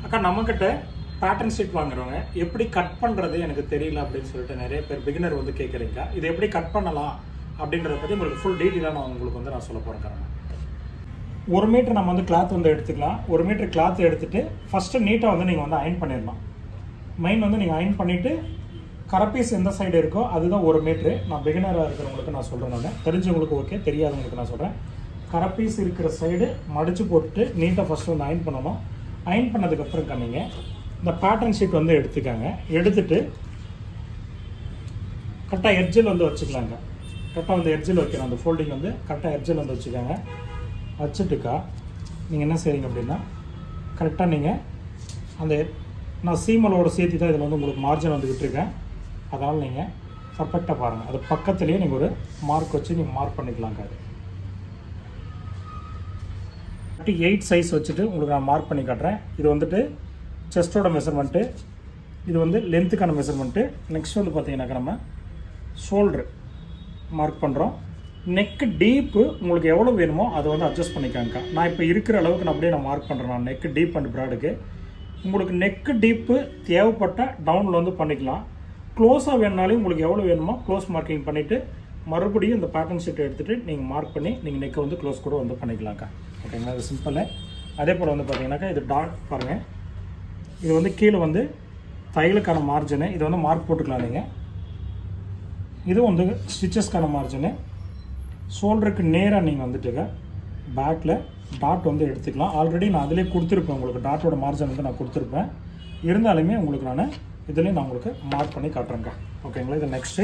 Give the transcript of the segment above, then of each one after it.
அக்கா நம்மக்கிட்ட pattern sheet வாங்குறவங்க எப்படி கட் பண்ணுறது எனக்கு தெரியல அப்படின்னு சொல்லிட்டு நிறைய பேர் பிகினர் வந்து கேட்குறீங்க. இதை எப்படி கட் பண்ணலாம் அப்படின்றத பற்றி உங்களுக்கு ஃபுல் டீட்டெயிலாக உங்களுக்கு வந்து நான் சொல்ல போகிறேன். 1 மீட்டர் நம்ம வந்து கிளாத் வந்து எடுத்துக்கலாம். 1 மீட்டர் கிளாத் எடுத்துகிட்டு ஃபஸ்ட்டு நீட்டாக வந்து நீங்கள் வந்து அயன் பண்ணிடலாம். மெயின் வந்து நீங்கள் அயன் பண்ணிவிட்டு கரப்பீஸ் எந்த சைடு இருக்கோ அதுதான் 1 மீட்ரு. நான் பிகினராக இருக்கிறவங்களுக்கு நான் சொல்கிறேன். நான் தெரிஞ்சவங்களுக்கு ஓகே, தெரியாதவங்களுக்கு நான் சொல்கிறேன். கரப்பீஸ் இருக்கிற சைடு மடித்து போட்டுட்டு நீட்டாக ஃபஸ்ட்டு வந்து அயன் பண்ணணும். அயன் பண்ணதுக்கப்புறம் கண்ணிங்க இந்த பேட்டர்ன் ஷீட் வந்து எடுத்துக்காங்க. எடுத்துட்டு கரெக்டாக எட்ஜில் வந்து வச்சுக்கலாங்க. கரெக்டாக வந்து எட்ஜில் வைக்கணும். அந்த ஃபோல்டிங் வந்து கரெக்டாக எட்ஜில் வந்து வச்சுக்காங்க. வச்சுட்டுக்கா நீங்கள் என்ன செய்றீங்க அப்படின்னா கரெக்டாக நீங்கள் அந்த நான் சீமலோட சேர்த்து தான் இதில் வந்து உங்களுக்கு மார்ஜின் வந்து விட்டுருக்கேன். அதனால் நீங்கள் பர்ஃபெக்டாக பாருங்கள். அது பக்கத்துலேயே நீங்கள் ஒரு மார்க் வச்சு நீங்கள் மார்க் பண்ணிக்கலாங்க. அது 8 சைஸ் வச்சுட்டு உங்களுக்கு நான் மார்க் பண்ணி காட்டுறேன். இது வந்துட்டு செஸ்ட்டோட மெஷர்மெண்ட்டு, இது வந்து லென்த்துக்கான மெஷர்மெண்ட்டு. நெக்ஸ்ட் வந்து பார்த்தீங்கன்னாக்கா நம்ம ஷோல்ட்ரு மார்க் பண்ணுறோம். நெக்கு டீப்பு உங்களுக்கு எவ்வளோ வேணுமோ அதை வந்து அட்ஜஸ்ட் பண்ணிக்காங்க. நான் இப்போ இருக்கிற அளவுக்கு நான் அப்படியே நான் மார்க் பண்ணுறேன். நான் நெக்கு டீப் அண்ட் ப்ராடுக்கு உங்களுக்கு நெக்கு டீப்பு தேவைப்பட்டால் டவுனில் வந்து பண்ணிக்கலாம். க்ளோஸாக வேணுனாலும் உங்களுக்கு எவ்வளோ வேணுமோ க்ளோஸ் மார்க்கிங் பண்ணிவிட்டு மறுபடியும் இந்த பேட்டர்ன் ஷீட்டை எடுத்துகிட்டு நீங்கள் மார்க் பண்ணி நீங்கள் நெக்கை வந்து க்ளோஸ் கூட வந்து பண்ணிக்கலாம்க்கா. ஓகேங்களா? இது சிம்பிள். அதே போல் வந்து பார்த்தீங்கன்னாக்கா இது டாட் பாருங்கள். இது வந்து கீழே வந்து தையலுக்கான மார்ஜினு. இது வந்து மார்க் போட்டுக்கலாம் நீங்கள். இது வந்து ஸ்டிச்சஸ்க்கான மார்ஜினு. ஷோல்டருக்கு நேராக நீங்கள் வந்துட்டுங்க பேக்கில் டாட் வந்து எடுத்துக்கலாம். ஆல்ரெடி நான் அதிலே கொடுத்துருப்பேன். உங்களுக்கு டாட்டோட மார்ஜின் வந்து நான் கொடுத்துருப்பேன். இருந்தாலுமே உங்களுக்கு நான் இதுலேயும் நான் உங்களுக்கு மார்க் பண்ணி காட்டுறேங்க. ஓகேங்களா? இது நெக்ஸ்ட்டு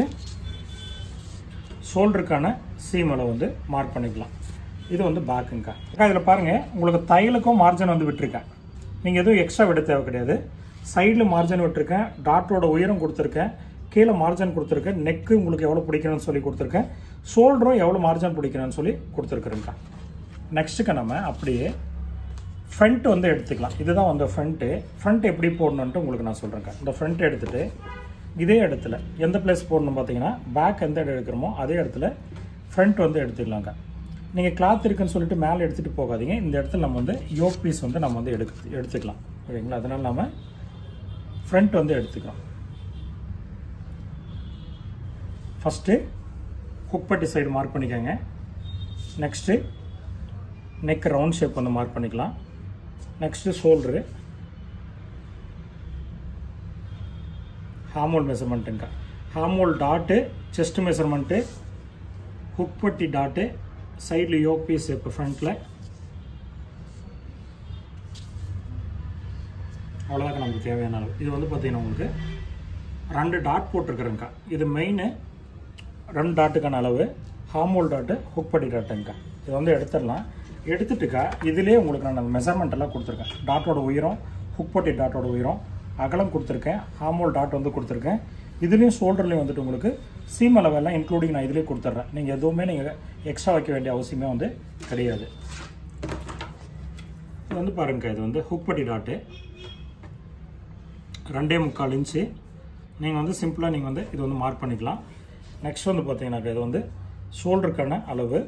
ஷோல்டருக்கான சீமலை வந்து மார்க் பண்ணிக்கலாம். இது வந்து பேக்குங்கக்கா. இதில் பாருங்கள் உங்களுக்கு தையலுக்கும் மார்ஜின் வந்து விட்டுருக்கேன். நீங்கள் எதுவும் எக்ஸ்ட்ரா விட தேவை கிடையாது. சைடில் மார்ஜின் விட்டுருக்கேன், டாட்டோட உயரம் கொடுத்துருக்கேன், கீழே மார்ஜின் கொடுத்துருக்கேன், நெக்கு உங்களுக்கு எவ்வளோ பிடிக்கணும்னு சொல்லி கொடுத்துருக்கேன், ஷோல்டரும் எவ்வளோ மார்ஜின் பிடிக்கணும்னு சொல்லி கொடுத்துருக்குறேங்க்கா. நெக்ஸ்ட்டுக்கு நம்ம அப்படியே ஃப்ரண்ட் வந்து எடுத்துக்கலாம். இதுதான் வந்து ஃப்ரண்ட் எப்படி போடணுன்ட்டு உங்களுக்கு நான் சொல்கிறேங்க்கா. இந்த ஃப்ரண்ட் எடுத்துகிட்டு இதே இடத்துல எந்த பிளேஸ் போடணும் பார்த்தீங்கன்னா பேக் எந்த இடம் எடுக்கிறோமோ அதே இடத்துல ஃப்ரண்ட் வந்து எடுத்துக்கலாங்க. நீங்கள் கிளாத் இருக்குன்னு சொல்லிட்டு மேலே எடுத்துகிட்டு போகாதீங்க. இந்த இடத்துல நம்ம வந்து யோக் பீஸ் வந்து நம்ம வந்து எடுத்துக்கலாம். ஓகேங்களா? அதனால் நம்ம ஃப்ரண்ட் வந்து எடுத்துக்கலாம். ஃபஸ்ட்டு ஹுக்பட்டி சைடு மார்க் பண்ணிக்கோங்க. நெக்ஸ்ட்டு நெக் ரவுண்ட் ஷேப் வந்து மார்க் பண்ணிக்கலாம். நெக்ஸ்ட்டு ஷோல்டரு, ஹார்மோல் மெஷர்மெண்ட்டுங்க. ஹார்மோல் டாட்டு, செஸ்ட் மெஷர்மெண்ட்டு, ஹுக்பட்டி டாட்டு, சைடில் யோக் பீஸ் இப்போ ஃப்ரண்ட்டில். அவ்வளோதாங்க நமக்கு தேவையான அளவு. இது வந்து பார்த்தீங்கன்னா உங்களுக்கு 2 டாட் போட்டிருக்கிறேங்க்கா. இது மெயின் 2 டாட்டுக்கான அளவு. ஹார்மோல் டாட்டு, ஹுக்பட்டி டாட்டுங்கக்கா. இது வந்து எடுத்துடலாம். எடுத்துட்டுக்கா இதிலே உங்களுக்கு நான் அந்த மெஷர்மெண்ட் எல்லாம் கொடுத்துருக்கேன். டாட்டோட உயரம், ஹுக்பட்டி டாட்டோட உயரம், அகலம் கொடுத்துருக்கேன், ஹார்மோல் டாட் வந்து கொடுத்துருக்கேன். இதுலேயும் ஷோல்டர்லேயும் வந்துட்டு உங்களுக்கு சீம் அளவெல்லாம் இன்க்ளூடிங் நான் இதிலே கொடுத்துட்றேன். நீங்கள் எதுவுமே நீங்கள் எக்ஸ்ட்ரா வைக்க வேண்டிய அவசியமே வந்து கிடையாது. இது வந்து பாருங்கக்கா, இது வந்து ஹுக்பட்டி டாட்டு 2.25 இன்ச்சு. நீங்கள் வந்து சிம்பிளாக நீங்கள் வந்து இது வந்து மார்க் பண்ணிக்கலாம். நெக்ஸ்ட் வந்து பார்த்தீங்கன்னாக்கா இது வந்து ஷோல்டருக்கான அளவு.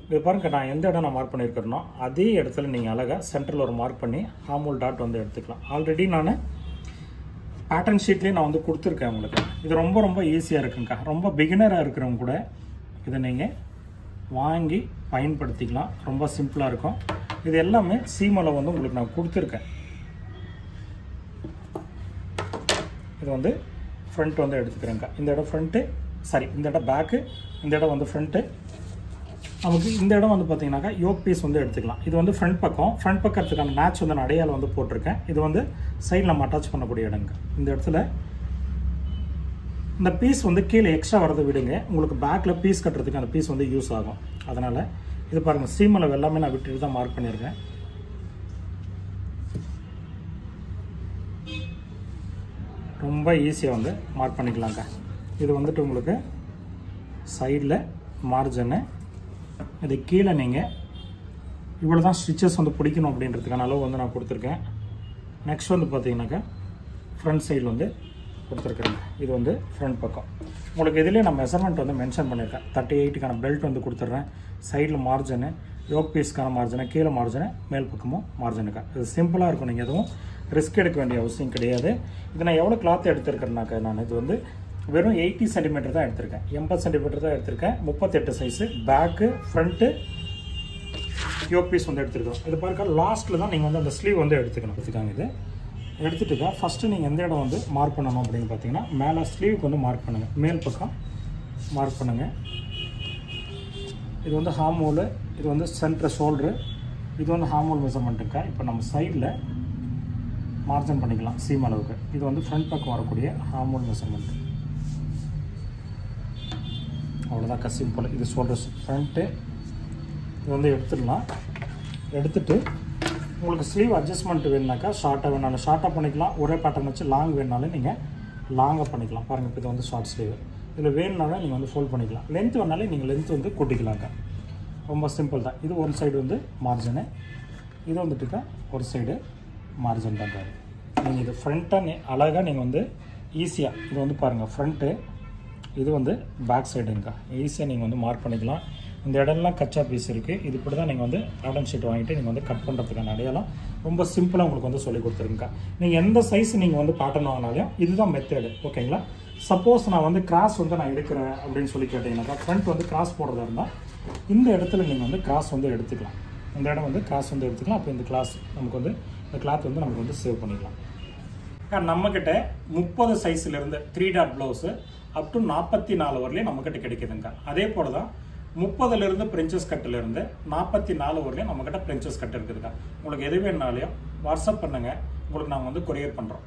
இது பாருங்க, நான் எந்த இடம் நான் மார்க் பண்ணியிருக்கிறேனோ அதே இடத்துல நீங்கள் அழகாக சென்டரில் ஒரு மார்க் பண்ணி ஹார்மோல் டாட் வந்து எடுத்துக்கலாம். ஆல்ரெடி நான் பேட்டர்ன் ஷீட்லேயே நான் வந்து கொடுத்துருக்கேன் உங்களுக்கு. இது ரொம்ப ரொம்ப ஈஸியாக இருக்குங்கக்கா. ரொம்ப பிகினராக இருக்கிறவங்க கூட இதை நீங்கள் வாங்கி பயன்படுத்திக்கலாம். ரொம்ப சிம்பிளாக இருக்கும். இது எல்லாமே சீமலை வந்து உங்களுக்கு நான் கொடுத்துருக்கேன். இது வந்து ஃப்ரண்ட் வந்து எடுத்துக்கிறேங்க்கா. இந்த இடம் ஃப்ரண்ட்டு, சாரி இந்த இடம் பேக்கு, இந்த இடம் வந்து ஃப்ரண்ட்டு. நமக்கு இந்த இடம் வந்து பார்த்தீங்கன்னாக்கா யோக் பீஸ் வந்து எடுத்துக்கலாம். இது வந்து ஃப்ரண்ட் பக்கத்துக்கான மேட்ச் வந்து நான் அடையாளம் வந்து போட்டிருக்கேன். இது வந்து சைடில் நம்ம அட்டாச் பண்ணக்கூடிய இடங்க. இந்த இடத்துல இந்த பீஸ் வந்து கீழே எக்ஸ்ட்ரா வரதை விடுங்க. உங்களுக்கு பேக்கில் பீஸ் கட்டுறதுக்கு அந்த பீஸ் வந்து யூஸ் ஆகும். அதனால் இது பாருங்கள், சீமலை எல்லாமே நான் விட்டுட்டு தான் மார்க் பண்ணியிருக்கேன். ரொம்ப ஈஸியாக வந்து மார்க் பண்ணிக்கலாங்க. இது வந்துட்டு உங்களுக்கு சைடில் மார்ஜின்னு, இது கீழே நீங்கள் இவ்வளோ தான் ஸ்டிச்சஸ் வந்து பிடிக்கணும் அப்படின்றதுக்கான அளவு வந்து நான் கொடுத்துருக்கேன். நெக்ஸ்ட் வந்து பார்த்தீங்கன்னாக்கா ஃப்ரண்ட் சைடில் வந்து கொடுத்துருக்குறேங்க. இது வந்து ஃப்ரண்ட் பக்கம். உங்களுக்கு இதிலே நான் மெஷர்மெண்ட் வந்து மென்ஷன் பண்ணியிருக்கேன். 38க்கான பெல்ட் வந்து கொடுத்துட்றேன். சைடில் மார்ஜினு, யோக் பீஸ்க்கான மார்ஜினு, கீழே மார்ஜினு, மேல் பக்கமும் மார்ஜினுக்கா. இது சிம்பிளாக இருக்கும். நீங்கள் எதுவும் ரிஸ்க் எடுக்க வேண்டிய அவசியம் கிடையாது. இது நான் எவ்வளோ கிளாத் எடுத்திருக்கேன்னாக்கா, நான் இது வந்து வெறும் 80 சென்டிமீட்டர் தான் எடுத்திருக்கேன், 80 சென்டிமீட்டர் தான் எடுத்திருக்கேன். 38 size, back front yoke piece வந்து எடுத்துருக்கோம். இது பாருங்க, லாஸ்ட்டில் தான் நீங்கள் வந்து அந்த ஸ்லீவ் வந்து எடுத்துக்காங்க. இது எடுத்துகிட்டு ஃபஸ்ட்டு நீங்கள் எந்த இடம் வந்து மார்க் பண்ணணும் அப்படின்னு பார்த்தீங்கன்னா, மேலே ஸ்லீவுக்கு வந்து மார்க் பண்ணுங்கள், மேல் பக்கம் மார்க் பண்ணுங்கள். இது வந்து ஹார்மோலு, இது வந்து சென்டர் ஷோல்டரு, இது வந்து ஹார்மோல் மெஷர்மெண்ட்டுக்கா. இப்போ நம்ம சைடில் மார்ஜன் பண்ணிக்கலாம் சீம் அளவுக்கு. இது வந்து ஃப்ரண்ட் பக்கம் வரக்கூடிய ஹார்மோல் மெஷர்மெண்ட்டு. அவ்வளோதாக்கா, சிம்பிள். இது ஷோல்டர்ஸ் ஃப்ரண்ட்டு இது வந்து எடுத்துடலாம். எடுத்துகிட்டு உங்களுக்கு ஸ்லீவ் அட்ஜஸ்ட்மெண்ட் வேணுனாக்கா ஷார்ட்டாக வேணாலும் ஷார்ட்டாக பண்ணிக்கலாம், ஒரே பேட்டர்ன் வச்சு. லாங் வேணுனாலும் நீங்கள் லாங்காக பண்ணிக்கலாம். பாருங்கள், இப்போ இது வந்து ஷார்ட் ஸ்லீவ். இதில் வேணுனாலும் நீங்கள் வந்து ஃபோல்ட் பண்ணிக்கலாம். லென்த் வேணாலும் நீங்கள் லென்த் வந்து கூட்டிக்கலாங்க. ரொம்ப சிம்பிள் தான். இது ஒரு சைடு வந்து மார்ஜனு, இது வந்துட்டுக்கா ஒரு சைடு மார்ஜன் தான். நீங்கள் இது ஃப்ரண்ட்டாக அழகாக நீங்கள் வந்து ஈஸியாக இது வந்து பாருங்கள், ஃப்ரண்ட்டு இது வந்து பேக் சைடுங்கக்கா. ஈஸியாக நீங்கள் வந்து மார்க் பண்ணிக்கலாம். இந்த இடம்லாம் கச்சா பீஸ் இருக்குது. இது இப்படி தான் நீங்கள் வந்து பேட்டர்ன் ஷீட் வாங்கிட்டு நீங்கள் வந்து கட் பண்ணுறதுக்கான அடையாளம் ரொம்ப சிம்பிளாக உங்களுக்கு வந்து சொல்லிக் கொடுத்துருங்கக்கா. நீங்கள் எந்த சைஸ் நீங்கள் வந்து பேட்டர்ன் வாங்கினாலும் இதுதான் மெத்தேடு, ஓகேங்களா? சப்போஸ் நான் வந்து கிராஸ் வந்து நான் எடுக்கிறேன் அப்படின்னு சொல்லி கேட்டிங்கனாக்கா, ஃப்ரண்ட் வந்து கிராஸ் போடுறதா இருந்தால் இந்த இடத்துல நீங்கள் வந்து கிராஸ் வந்து எடுத்துக்கலாம். இந்த இடம் வந்து கிராஸ் வந்து எடுத்துக்கலாம். அப்போ இந்த கிளாஸ் நமக்கு வந்து இந்த கிளாத் வந்து நமக்கு வந்து சேவ் பண்ணிக்கலாம். நம்மக்கிட்ட 30 சைஸ்லேருந்து 3 டாட் ப்ளவுஸு அப் டு 44 வரலையும் நம்மக்கிட்ட கிடைக்குதுங்க. அதே போல் தான் 30லேருந்து பிரின்சஸ் கட்டிலேருந்து 44 வரலையும் நம்மக்கிட்ட பிரின்சஸ் கட் இருக்குதுங்க. உங்களுக்கு எது வேணுனாலையும் வாட்ஸ்அப் பண்ணுங்கள், உங்களுக்கு நாங்கள் வந்து கொரியர் பண்ணுறோம்.